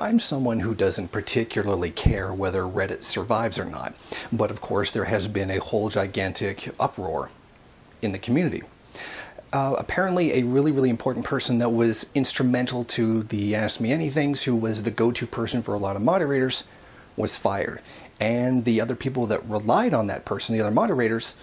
I'm someone who doesn't particularly care whether Reddit survives or not, but of course there has been a whole gigantic uproar in the community. Apparently a really important person that was instrumental to the Ask Me Anythings, who was the go-to person for a lot of moderators, was fired. And the other people that relied on that person, the other moderators,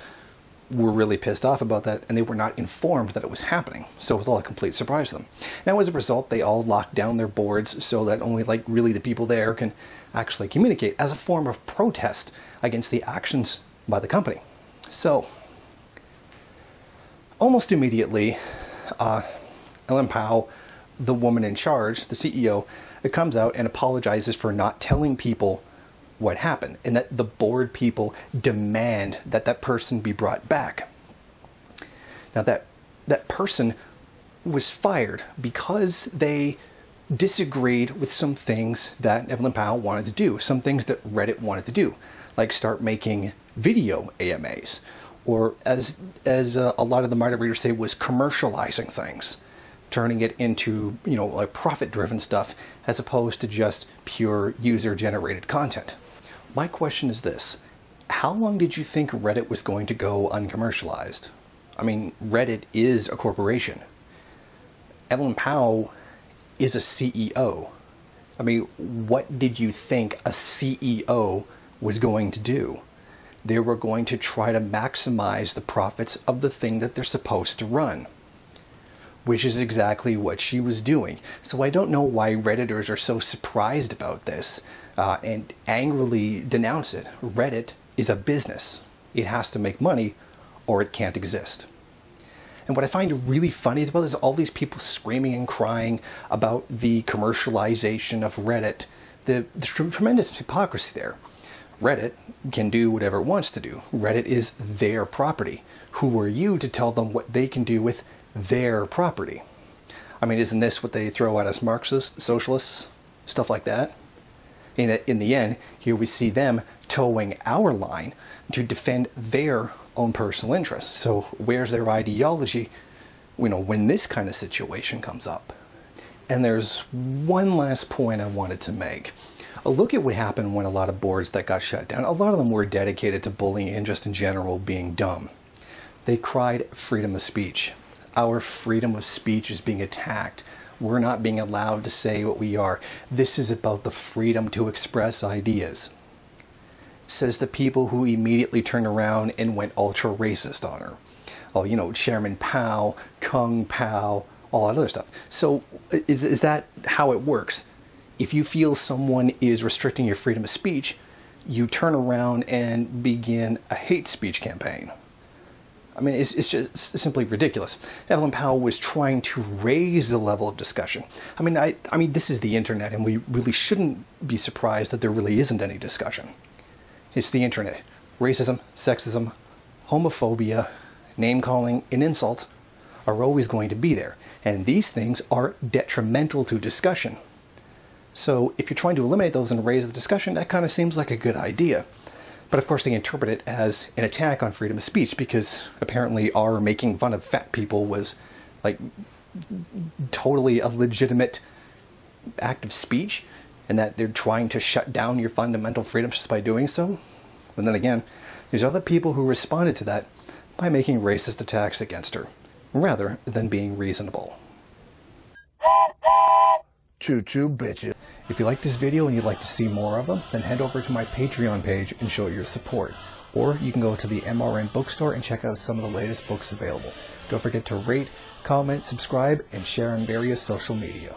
were really pissed off about that, and they were not informed that it was happening. So it was all a complete surprise to them. Now as a result, they all locked down their boards so that only really the people there can actually communicate as a form of protest against the actions by the company. So almost immediately, Ellen Pao, the woman in charge, the CEO, comes out and apologizes for not telling people what happened, and that the board people demand that that person be brought back. Now that person was fired because they disagreed with some things that Evelyn Powell wanted to do, some things that Reddit wanted to do, like start making video AMAs, or as a lot of the moderators say, was commercializing things, turning it into, you know, like profit-driven stuff as opposed to just pure user-generated content. My question is this: how long did you think Reddit was going to go uncommercialized? I mean, Reddit is a corporation. Evelyn Powell is a CEO. I mean, what did you think a CEO was going to do? They were going to try to maximize the profits of the thing that they're supposed to run, which is exactly what she was doing. So I don't know why Redditors are so surprised about this and angrily denounce it. Reddit is a business. It has to make money or it can't exist. And what I find really funny about this is all these people screaming and crying about the commercialization of Reddit. The tremendous hypocrisy there. Reddit can do whatever it wants to do. Reddit is their property. Who are you to tell them what they can do with their property? I mean, isn't this what they throw at us Marxists, socialists, stuff like that? In the end, here we see them towing our line to defend their own personal interests. So where's their ideology, you know, when this kind of situation comes up? And there's one last point I wanted to make. A look at what happened when a lot of boards that got shut down, a lot of them were dedicated to bullying and just in general being dumb. They cried freedom of speech. Our freedom of speech is being attacked. We're not being allowed to say what we are. This is about the freedom to express ideas. Says the people who immediately turned around and went ultra racist on her. Oh, you know, Chairman Powell, Kung Pao, all that other stuff. So is that how it works? If you feel someone is restricting your freedom of speech, you turn around and begin a hate speech campaign. I mean, it's just simply ridiculous. Evelyn Powell was trying to raise the level of discussion. I mean, this is the internet, and we really shouldn't be surprised that there really isn't any discussion. It's the internet. Racism, sexism, homophobia, name-calling, and insults are always going to be there. And these things are detrimental to discussion. So if you're trying to eliminate those and raise the discussion, that kind of seems like a good idea. But of course they interpret it as an attack on freedom of speech, because apparently our making fun of fat people was like totally a legitimate act of speech, and that they're trying to shut down your fundamental freedoms just by doing so. And then again, there's other people who responded to that by making racist attacks against her, rather than being reasonable. Choo-choo bitches. If you like this video and you'd like to see more of them, then head over to my Patreon page and show your support. Or you can go to the MRN bookstore and check out some of the latest books available. Don't forget to rate, comment, subscribe, and share on various social media.